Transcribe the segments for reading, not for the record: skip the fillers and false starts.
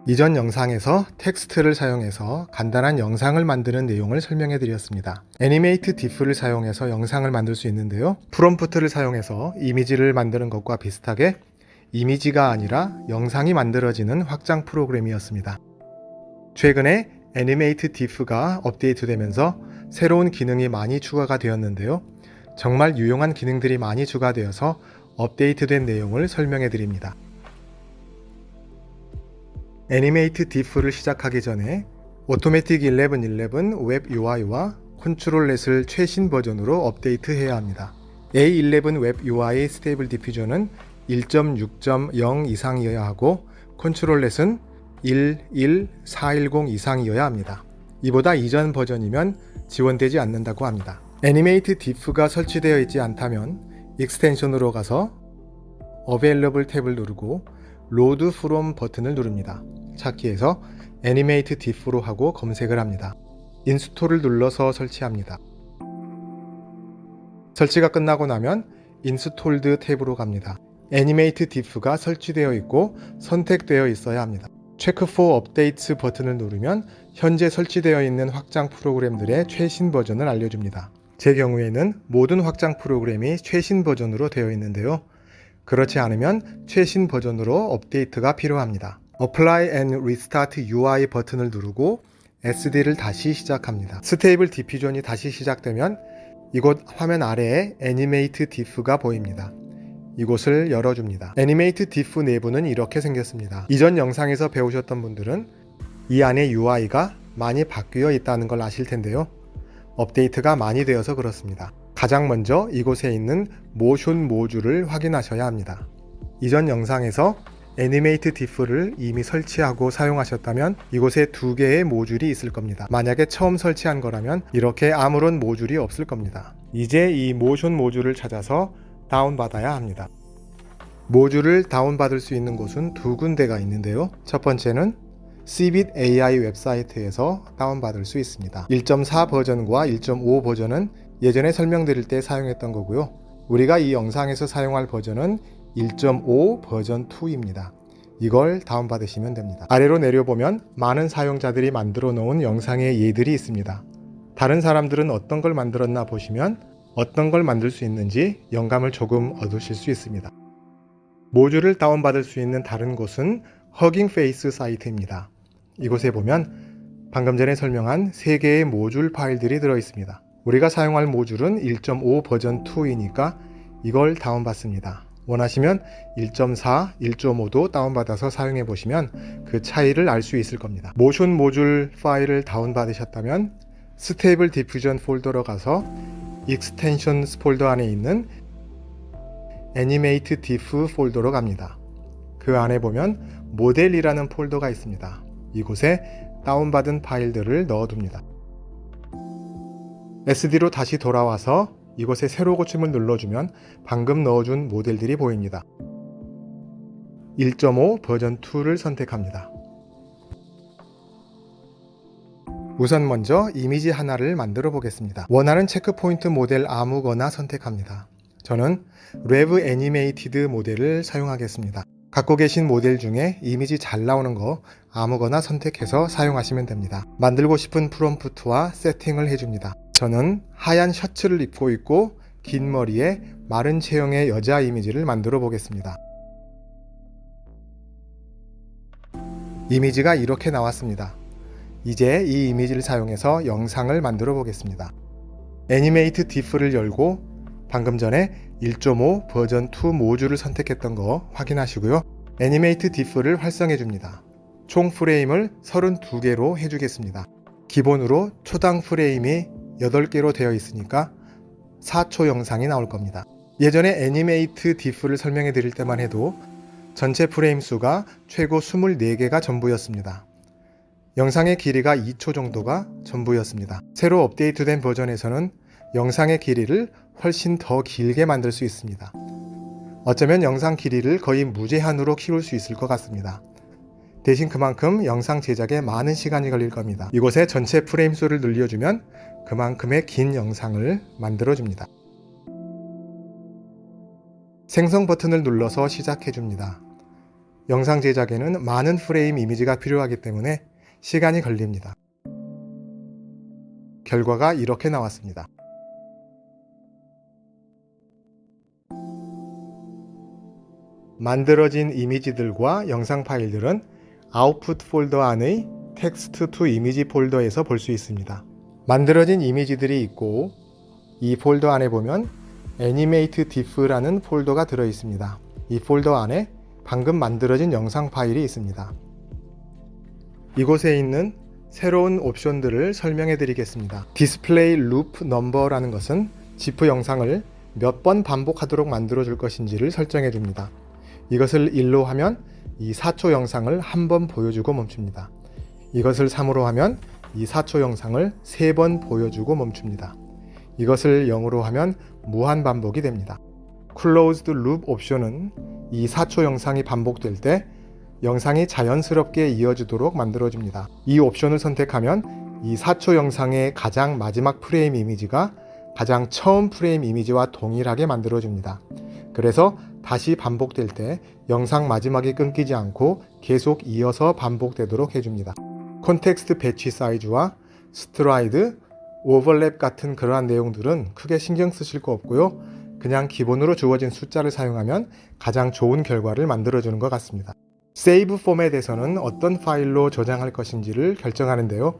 이전 영상에서 텍스트를 사용해서 간단한 영상을 만드는 내용을 설명해 드렸습니다. 애니메이트 diff를 사용해서 영상을 만들 수 있는데요. 프롬프트를 사용해서 이미지를 만드는 것과 비슷하게 이미지가 아니라 영상이 만들어지는 확장 프로그램이었습니다. 최근에 애니메이트 diff가 업데이트되면서 새로운 기능이 많이 추가가 되었는데요. 정말 유용한 기능들이 많이 추가되어서 업데이트된 내용을 설명해 드립니다. 애니메이트 diff를 시작하기 전에 오토매틱 1111 웹 UI와 컨트롤렛을 최신 버전으로 업데이트해야 합니다. A11 웹 UI 스테이블 디퓨저는 1.6.0 이상이어야 하고 컨트롤렛은 1.1.410 이상이어야 합니다. 이보다 이전 버전이면 지원되지 않는다고 합니다. 애니메이트 diff가 설치되어 있지 않다면 익스텐션으로 가서 Available 탭을 누르고 Load From 버튼을 누릅니다. 찾기에서 애니메이트 diff로 하고 검색을 합니다. 인스톨을 눌러서 설치합니다. 설치가 끝나고 나면 인스톨드 탭으로 갑니다. 애니메이트 diff가 설치되어 있고 선택되어 있어야 합니다. 체크 for updates 버튼을 누르면 현재 설치되어 있는 확장 프로그램들의 최신 버전을 알려줍니다. 제 경우에는 모든 확장 프로그램이 최신 버전으로 되어 있는데요. 그렇지 않으면 최신 버전으로 업데이트가 필요합니다. Apply and Restart UI 버튼을 누르고 SD를 다시 시작합니다. 스테이블 디퓨전이 다시 시작되면 이곳 화면 아래에 애니메이트 diff가 보입니다. 이곳을 열어줍니다. 애니메이트 diff 내부는 이렇게 생겼습니다. 이전 영상에서 배우셨던 분들은 이 안에 UI가 많이 바뀌어 있다는 걸 아실 텐데요. 업데이트가 많이 되어서 그렇습니다. 가장 먼저 이곳에 있는 모션 모듈을 확인하셔야 합니다. 이전 영상에서 애니메이트 diff를 이미 설치하고 사용하셨다면 이곳에 2개의 모듈이 있을 겁니다. 만약에 처음 설치한 거라면 이렇게 아무런 모듈이 없을 겁니다. 이제 이 모션 모듈을 찾아서 다운받아야 합니다. 모듈을 다운받을 수 있는 곳은 2군데가 있는데요. 첫 번째는 Cbit AI 웹사이트에서 다운받을 수 있습니다. 1.4 버전과 1.5 버전은 예전에 설명드릴 때 사용했던 거고요. 우리가 이 영상에서 사용할 버전은 1.5 버전 2입니다. 이걸 다운받으시면 됩니다. 아래로 내려보면 많은 사용자들이 만들어 놓은 영상의 예들이 있습니다. 다른 사람들은 어떤 걸 만들었나 보시면 어떤 걸 만들 수 있는지 영감을 조금 얻으실 수 있습니다. 모듈을 다운받을 수 있는 다른 곳은 허깅 페이스 사이트입니다. 이곳에 보면 방금 전에 설명한 3개의 모듈 파일들이 들어 있습니다. 우리가 사용할 모듈은 1.5 버전 2이니까 이걸 다운받습니다. 원하시면 1.4, 1.5도 다운받아서 사용해 보시면 그 차이를 알 수 있을 겁니다. 모션 모듈 파일을 다운받으셨다면 스테이블 디퓨전 폴더로 가서 익스텐션스 폴더 안에 있는 애니메이트 diff 폴더로 갑니다. 그 안에 보면 모델이라는 폴더가 있습니다. 이곳에 다운받은 파일들을 넣어둡니다. SD로 다시 돌아와서 이곳에 새로 고침을 눌러주면 방금 넣어준 모델들이 보입니다. 1.5 버전 2를 선택합니다. 우선 먼저 이미지 하나를 만들어 보겠습니다. 원하는 체크포인트 모델 아무거나 선택합니다. 저는 Rev Animated 모델을 사용하겠습니다. 갖고 계신 모델 중에 이미지 잘 나오는 거 아무거나 선택해서 사용하시면 됩니다. 만들고 싶은 프롬프트와 세팅을 해줍니다. 저는 하얀 셔츠를 입고 있고 긴 머리에 마른 체형의 여자 이미지를 만들어 보겠습니다. 이미지가 이렇게 나왔습니다. 이제 이 이미지를 사용해서 영상을 만들어 보겠습니다. 애니메이트 diff를 열고 방금 전에 1.5 버전 2 모듈을 선택했던 거 확인하시고요. 애니메이트 diff를 활성해 줍니다. 총 프레임을 32개로 해주겠습니다. 기본으로 초당 프레임이 8개로 되어 있으니까 4초 영상이 나올 겁니다. 예전에 애니메이트 diff를 설명해 드릴 때만 해도 전체 프레임 수가 최고 24개가 전부였습니다. 영상의 길이가 2초 정도가 전부였습니다. 새로 업데이트된 버전에서는 영상의 길이를 훨씬 더 길게 만들 수 있습니다. 어쩌면 영상 길이를 거의 무제한으로 키울 수 있을 것 같습니다. 대신 그만큼 영상 제작에 많은 시간이 걸릴 겁니다. 이곳에 전체 프레임 수를 늘려주면 그만큼의 긴 영상을 만들어줍니다. 생성 버튼을 눌러서 시작해줍니다. 영상 제작에는 많은 프레임 이미지가 필요하기 때문에 시간이 걸립니다. 결과가 이렇게 나왔습니다. 만들어진 이미지들과 영상 파일들은 아웃풋 폴더 안의 텍스트 투 이미지 폴더에서 볼 수 있습니다. 만들어진 이미지들이 있고 이 폴더 안에 보면 애니메이트 diff라는 폴더가 들어 있습니다. 이 폴더 안에 방금 만들어진 영상 파일이 있습니다. 이곳에 있는 새로운 옵션들을 설명해 드리겠습니다. 디스플레이 루프 넘버라는 것은 지프 영상을 몇 번 반복하도록 만들어 줄 것인지를 설정해 줍니다. 이것을 1로 하면 이 4초 영상을 한 번 보여주고 멈춥니다. 이것을 3으로 하면 이 4초 영상을 3번 보여주고 멈춥니다. 이것을 0으로 하면 무한 반복이 됩니다. Closed Loop 옵션은 이 4초 영상이 반복될 때 영상이 자연스럽게 이어지도록 만들어줍니다. 이 옵션을 선택하면 이 4초 영상의 가장 마지막 프레임 이미지가 가장 처음 프레임 이미지와 동일하게 만들어줍니다. 그래서 다시 반복될 때 영상 마지막이 끊기지 않고 계속 이어서 반복되도록 해줍니다. 콘텍스트 배치 사이즈와 스트라이드, 오버랩 같은 그러한 내용들은 크게 신경 쓰실 거 없고요. 그냥 기본으로 주어진 숫자를 사용하면 가장 좋은 결과를 만들어주는 것 같습니다. 세이브 포맷에서는 어떤 파일로 저장할 것인지를 결정하는데요.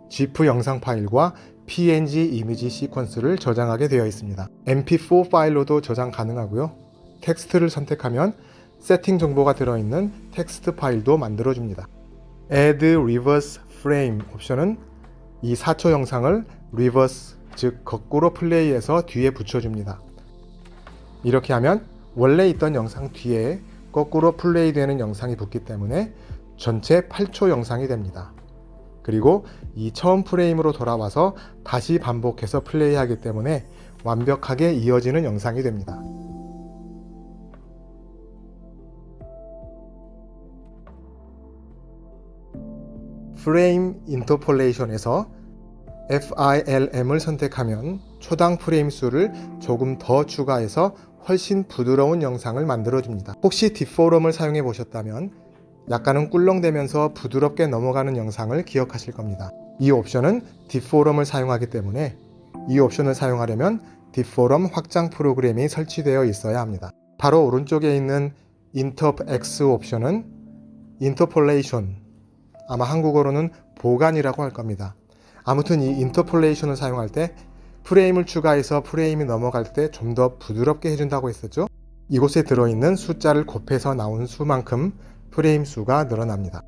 GIF 영상 파일과 PNG 이미지 시퀀스를 저장하게 되어 있습니다. MP4 파일로도 저장 가능하고요. 텍스트를 선택하면 세팅 정보가 들어있는 텍스트 파일도 만들어줍니다. Add Reverse Frame 옵션은 이 4초 영상을 리버스, 즉 거꾸로 플레이해서 뒤에 붙여줍니다. 이렇게 하면 원래 있던 영상 뒤에 거꾸로 플레이되는 영상이 붙기 때문에 전체 8초 영상이 됩니다. 그리고 이 처음 프레임으로 돌아와서 다시 반복해서 플레이하기 때문에 완벽하게 이어지는 영상이 됩니다. 프레임 인터폴레이션에서 FILM을 선택하면 초당 프레임 수를 조금 더 추가해서 훨씬 부드러운 영상을 만들어줍니다. 혹시 딥포럼을 사용해 보셨다면 약간은 꿀렁대면서 부드럽게 넘어가는 영상을 기억하실 겁니다. 이 옵션은 딥포럼을 사용하기 때문에 이 옵션을 사용하려면 딥포럼 확장 프로그램이 설치되어 있어야 합니다. 바로 오른쪽에 있는 InterX 옵션은 인터폴레이션, 아마 한국어로는 보관이라고 할 겁니다. 아무튼 이 인터폴레이션을 사용할 때 프레임을 추가해서 프레임이 넘어갈 때 좀 더 부드럽게 해준다고 했었죠. 이곳에 들어있는 숫자를 곱해서 나온 수만큼 프레임 수가 늘어납니다.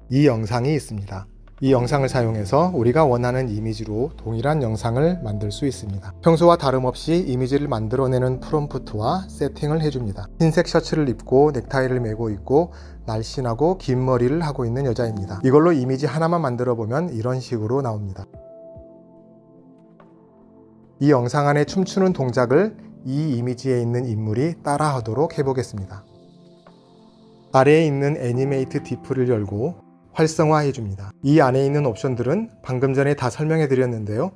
이 영상이 있습니다. 이 영상을 사용해서 우리가 원하는 이미지로 동일한 영상을 만들 수 있습니다. 평소와 다름없이 이미지를 만들어내는 프롬프트와 세팅을 해줍니다. 흰색 셔츠를 입고 넥타이를 메고 있고 날씬하고 긴 머리를 하고 있는 여자입니다. 이걸로 이미지 하나만 만들어 보면 이런 식으로 나옵니다. 이 영상 안에 춤추는 동작을 이 이미지에 있는 인물이 따라하도록 해보겠습니다. 아래에 있는 애니메이트 diff를 열고 활성화해 줍니다. 이 안에 있는 옵션들은 방금 전에 다 설명해 드렸는데요.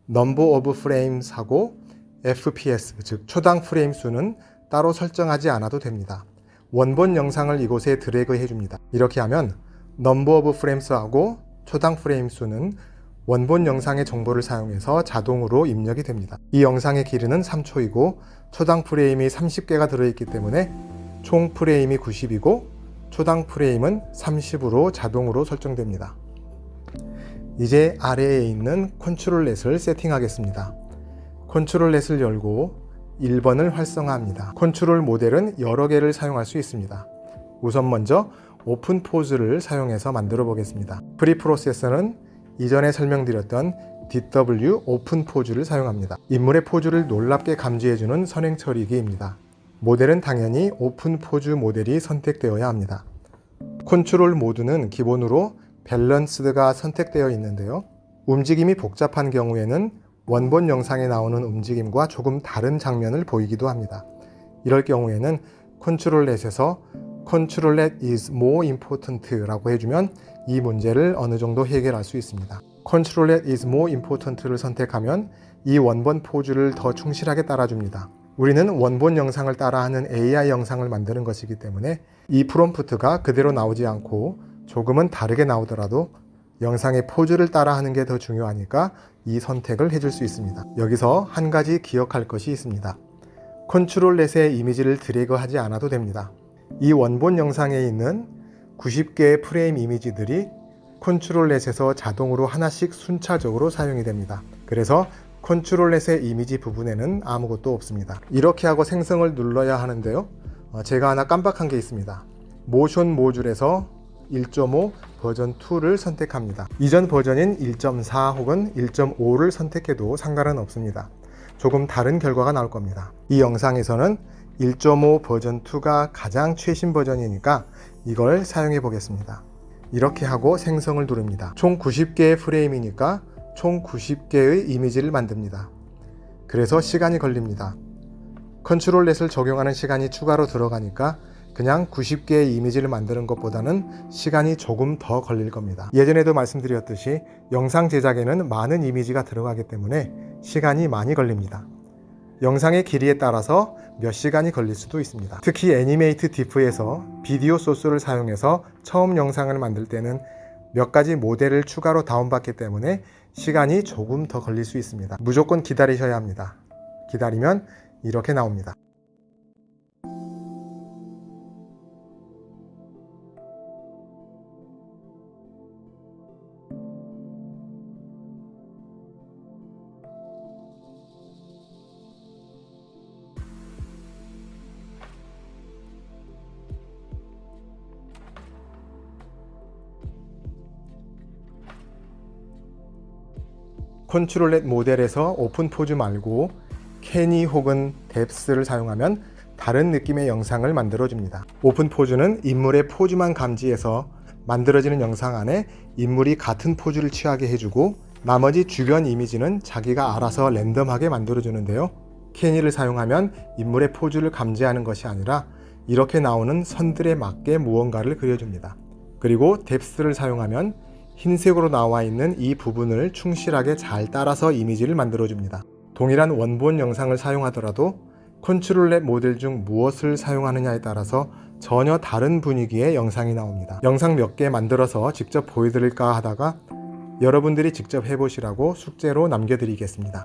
Number of Frames 하고 FPS, 즉 초당 프레임 수는 따로 설정하지 않아도 됩니다. 원본 영상을 이곳에 드래그 해줍니다. 이렇게 하면 Number of Frames 하고 초당 프레임 수는 원본 영상의 정보를 사용해서 자동으로 입력이 됩니다. 이 영상의 길이는 3초이고 초당 프레임이 30개가 들어있기 때문에 총 프레임이 90이고 초당 프레임은 30으로 자동으로 설정됩니다. 이제 아래에 있는 컨트롤 넷을 세팅하겠습니다. 컨트롤 넷을 열고 1번을 활성화합니다. 컨트롤 모델은 여러 개를 사용할 수 있습니다. 우선 먼저 오픈 포즈를 사용해서 만들어 보겠습니다. 프리프로세서는 이전에 설명드렸던 DW 오픈 포즈를 사용합니다. 인물의 포즈를 놀랍게 감지해주는 선행 처리기입니다. 모델은 당연히 오픈 포즈 모델이 선택되어야 합니다. 컨트롤 모드는 기본으로 밸런스드가 선택되어 있는데요. 움직임이 복잡한 경우에는 원본 영상에 나오는 움직임과 조금 다른 장면을 보이기도 합니다. 이럴 경우에는 컨트롤 넷에서 컨트롤 넷 is more important 라고 해주면 이 문제를 어느 정도 해결할 수 있습니다. 컨트롤 넷 is more importan를 선택하면 이 원본 포즈를 더 충실하게 따라줍니다. 우리는 원본 영상을 따라하는 AI 영상을 만드는 것이기 때문에 이 프롬프트가 그대로 나오지 않고 조금은 다르게 나오더라도 영상의 포즈를 따라하는 게 더 중요하니까 이 선택을 해줄 수 있습니다. 여기서 한 가지 기억할 것이 있습니다. 컨트롤 넷의 이미지를 드래그하지 않아도 됩니다. 이 원본 영상에 있는 90개의 프레임 이미지들이 컨트롤 넷에서 자동으로 하나씩 순차적으로 사용이 됩니다. 그래서 컨트롤 넷의 이미지 부분에는 아무것도 없습니다. 이렇게 하고 생성을 눌러야 하는데요. 제가 하나 깜빡한 게 있습니다. 모션 모듈에서 1.5 버전 2를 선택합니다. 이전 버전인 1.4 혹은 1.5를 선택해도 상관은 없습니다. 조금 다른 결과가 나올 겁니다. 이 영상에서는 1.5 버전 2가 가장 최신 버전이니까 이걸 사용해 보겠습니다. 이렇게 하고 생성을 누릅니다. 총 90개의 프레임이니까 총 90개의 이미지를 만듭니다. 그래서 시간이 걸립니다. 컨트롤 넷을 적용하는 시간이 추가로 들어가니까 그냥 90개의 이미지를 만드는 것보다는 시간이 조금 더 걸릴 겁니다. 예전에도 말씀드렸듯이 영상 제작에는 많은 이미지가 들어가기 때문에 시간이 많이 걸립니다. 영상의 길이에 따라서 몇 시간이 걸릴 수도 있습니다. 특히 애니메이트 디프에서 비디오 소스를 사용해서 처음 영상을 만들 때는 몇 가지 모델을 추가로 다운받기 때문에 시간이 조금 더 걸릴 수 있습니다. 무조건 기다리셔야 합니다. 기다리면 이렇게 나옵니다. 컨트롤 넷 모델에서 오픈 포즈 말고 캐니 혹은 뎁스를 사용하면 다른 느낌의 영상을 만들어줍니다. 오픈 포즈는 인물의 포즈만 감지해서 만들어지는 영상 안에 인물이 같은 포즈를 취하게 해주고 나머지 주변 이미지는 자기가 알아서 랜덤하게 만들어주는데요. 캐니를 사용하면 인물의 포즈를 감지하는 것이 아니라 이렇게 나오는 선들에 맞게 무언가를 그려줍니다. 그리고 뎁스를 사용하면 흰색으로 나와 있는 이 부분을 충실하게 잘 따라서 이미지를 만들어줍니다. 동일한 원본 영상을 사용하더라도 컨트롤 넷 모델 중 무엇을 사용하느냐에 따라서 전혀 다른 분위기의 영상이 나옵니다. 영상 몇 개 만들어서 직접 보여드릴까 하다가 여러분들이 직접 해보시라고 숙제로 남겨드리겠습니다.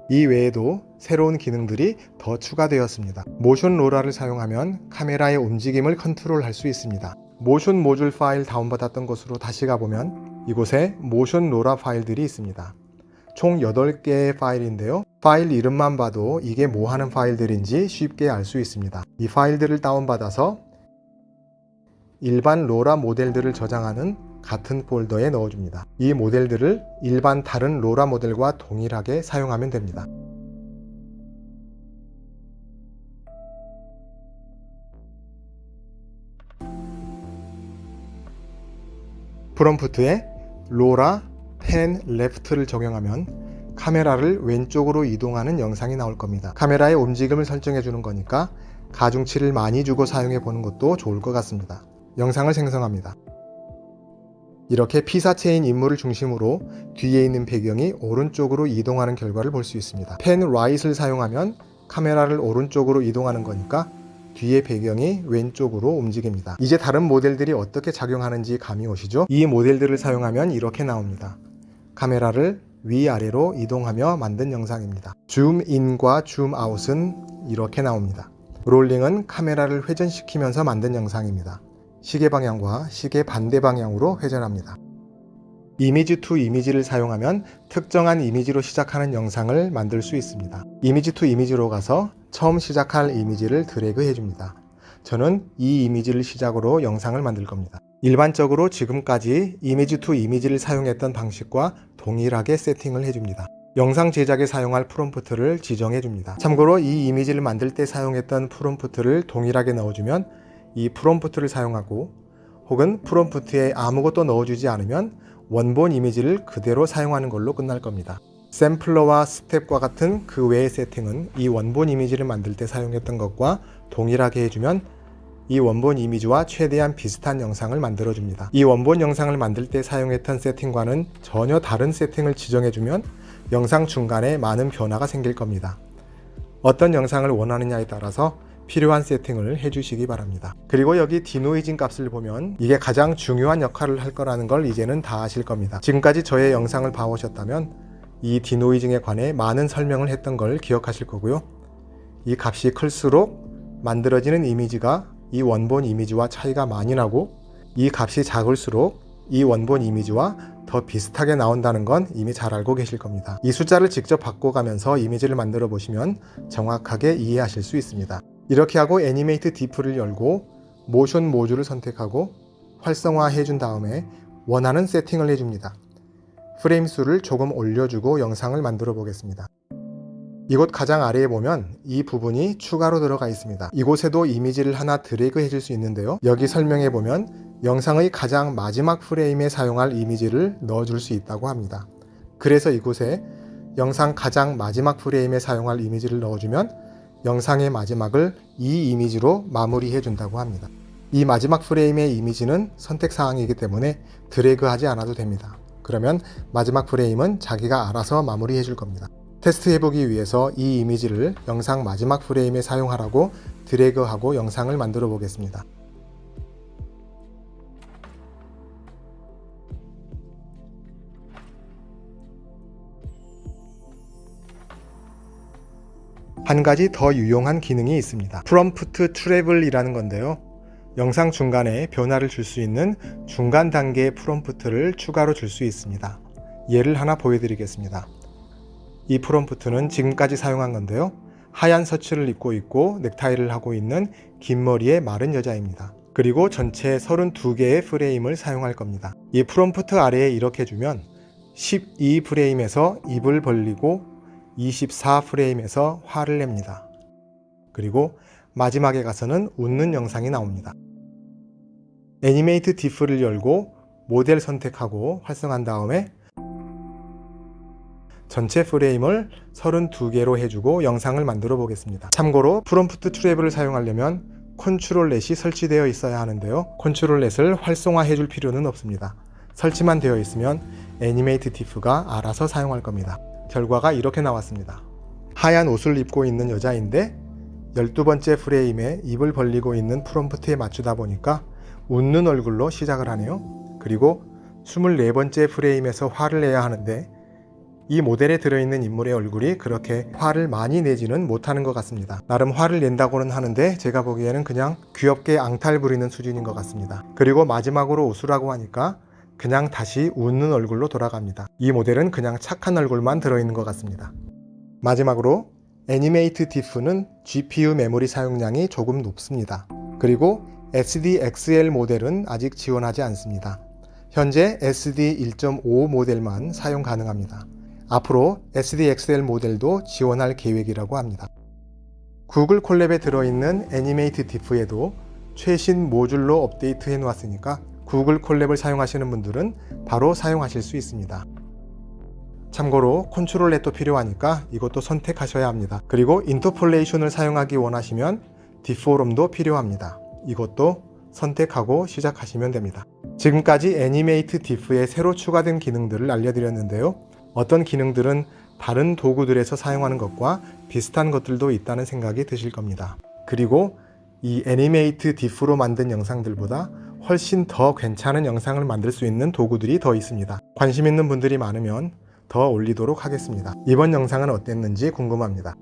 이 외에도 새로운 기능들이 더 추가되었습니다. 모션 로라를 사용하면 카메라의 움직임을 컨트롤할 수 있습니다. 모션 모듈 파일 다운받았던 곳으로 다시 가보면 이곳에 모션 로라 파일들이 있습니다. 총 8개의 파일인데요. 파일 이름만 봐도 이게 뭐 하는 파일들인지 쉽게 알 수 있습니다. 이 파일들을 다운받아서 일반 로라 모델들을 저장하는 같은 폴더에 넣어줍니다. 이 모델들을 일반 다른 로라 모델과 동일하게 사용하면 됩니다. 프롬프트에 로라 펜 레프트를 적용하면 카메라를 왼쪽으로 이동하는 영상이 나올 겁니다. 카메라의 움직임을 설정해 주는 거니까 가중치를 많이 주고 사용해 보는 것도 좋을 것 같습니다. 영상을 생성합니다. 이렇게 피사체인 인물을 중심으로 뒤에 있는 배경이 오른쪽으로 이동하는 결과를 볼 수 있습니다. 펜 라이트를 사용하면 카메라를 오른쪽으로 이동하는 거니까 뒤에 배경이 왼쪽으로 움직입니다. 이제 다른 모델들이 어떻게 작용하는지 감이 오시죠? 이 모델들을 사용하면 이렇게 나옵니다. 카메라를 위아래로 이동하며 만든 영상입니다. 줌인과 줌아웃은 이렇게 나옵니다. 롤링은 카메라를 회전시키면서 만든 영상입니다. 시계 방향과 시계 반대 방향으로 회전합니다. 이미지 투 이미지를 사용하면 특정한 이미지로 시작하는 영상을 만들 수 있습니다. 이미지 투 이미지로 가서 처음 시작할 이미지를 드래그 해줍니다. 저는 이 이미지를 시작으로 영상을 만들 겁니다. 일반적으로 지금까지 이미지 투 이미지를 사용했던 방식과 동일하게 세팅을 해줍니다. 영상 제작에 사용할 프롬프트를 지정해줍니다. 참고로 이 이미지를 만들 때 사용했던 프롬프트를 동일하게 넣어주면 이 프롬프트를 사용하고, 혹은 프롬프트에 아무것도 넣어주지 않으면 원본 이미지를 그대로 사용하는 걸로 끝날 겁니다. 샘플러와 스텝과 같은 그 외의 세팅은 이 원본 이미지를 만들 때 사용했던 것과 동일하게 해주면 이 원본 이미지와 최대한 비슷한 영상을 만들어줍니다. 이 원본 영상을 만들 때 사용했던 세팅과는 전혀 다른 세팅을 지정해주면 영상 중간에 많은 변화가 생길 겁니다. 어떤 영상을 원하느냐에 따라서 필요한 세팅을 해주시기 바랍니다. 그리고 여기 디노이징 값을 보면 이게 가장 중요한 역할을 할 거라는 걸 이제는 다 아실 겁니다. 지금까지 저의 영상을 봐오셨다면 이 디노이징에 관해 많은 설명을 했던 걸 기억하실 거고요. 이 값이 클수록 만들어지는 이미지가 이 원본 이미지와 차이가 많이 나고, 이 값이 작을수록 이 원본 이미지와 더 비슷하게 나온다는 건 이미 잘 알고 계실 겁니다. 이 숫자를 직접 바꿔가면서 이미지를 만들어 보시면 정확하게 이해하실 수 있습니다. 이렇게 하고 애니메이트 디프를 열고 모션 모듈을 선택하고 활성화해 준 다음에 원하는 세팅을 해줍니다. 프레임 수를 조금 올려주고 영상을 만들어 보겠습니다. 이곳 가장 아래에 보면 이 부분이 추가로 들어가 있습니다. 이곳에도 이미지를 하나 드래그 해줄 수 있는데요. 여기 설명해 보면 영상의 가장 마지막 프레임에 사용할 이미지를 넣어줄 수 있다고 합니다. 그래서 이곳에 영상 가장 마지막 프레임에 사용할 이미지를 넣어주면 영상의 마지막을 이 이미지로 마무리해 준다고 합니다. 이 마지막 프레임의 이미지는 선택사항이기 때문에 드래그하지 않아도 됩니다. 그러면 마지막 프레임은 자기가 알아서 마무리해 줄 겁니다. 테스트해보기 위해서 이 이미지를 영상 마지막 프레임에 사용하라고 드래그하고 영상을 만들어 보겠습니다. 한 가지 더 유용한 기능이 있습니다. 프롬프트 트래블이라는 건데요. 영상 중간에 변화를 줄 수 있는 중간 단계의 프롬프트를 추가로 줄 수 있습니다. 예를 하나 보여드리겠습니다. 이 프롬프트는 지금까지 사용한 건데요. 하얀 셔츠를 입고 있고 넥타이를 하고 있는 긴 머리의 마른 여자입니다. 그리고 전체 32개의 프레임을 사용할 겁니다. 이 프롬프트 아래에 이렇게 주면 12프레임에서 입을 벌리고 24프레임에서 화를 냅니다. 그리고 마지막에 가서는 웃는 영상이 나옵니다. 애니메이트 디프를 열고 모델 선택하고 활성화한 다음에 전체 프레임을 32개로 해주고 영상을 만들어 보겠습니다. 참고로 프롬프트 트래블을 사용하려면 컨트롤 넷이 설치되어 있어야 하는데요. 컨트롤 넷을 활성화해 줄 필요는 없습니다. 설치만 되어 있으면 애니메이트 디프가 알아서 사용할 겁니다. 결과가 이렇게 나왔습니다. 하얀 옷을 입고 있는 여자인데 12번째 프레임에 입을 벌리고 있는 프롬프트에 맞추다 보니까 웃는 얼굴로 시작을 하네요. 그리고 24번째 프레임에서 화를 내야 하는데 이 모델에 들어있는 인물의 얼굴이 그렇게 화를 많이 내지는 못하는 것 같습니다. 나름 화를 낸다고는 하는데 제가 보기에는 그냥 귀엽게 앙탈 부리는 수준인 것 같습니다. 그리고 마지막으로 웃으라고 하니까 그냥 다시 웃는 얼굴로 돌아갑니다. 이 모델은 그냥 착한 얼굴만 들어있는 것 같습니다. 마지막으로 애니메이트 디프는 GPU 메모리 사용량이 조금 높습니다. 그리고 SDXL 모델은 아직 지원하지 않습니다. 현재 SD 1.5 모델만 사용 가능합니다. 앞으로 SDXL 모델도 지원할 계획이라고 합니다. 구글 콜랩에 들어있는 애니메이트 디프에도 최신 모듈로 업데이트 해 놓았으니까 구글 콜랩을 사용하시는 분들은 바로 사용하실 수 있습니다. 참고로 컨트롤 넷도 필요하니까 이것도 선택하셔야 합니다. 그리고 인터폴레이션을 사용하기 원하시면 디포럼도 필요합니다. 이것도 선택하고 시작하시면 됩니다. 지금까지 애니메이트 디프에 새로 추가된 기능들을 알려드렸는데요. 어떤 기능들은 다른 도구들에서 사용하는 것과 비슷한 것들도 있다는 생각이 드실 겁니다. 그리고 이 애니메이트 디프로 만든 영상들보다 훨씬 더 괜찮은 영상을 만들 수 있는 도구들이 더 있습니다. 관심 있는 분들이 많으면 더 올리도록 하겠습니다. 이번 영상은 어땠는지 궁금합니다.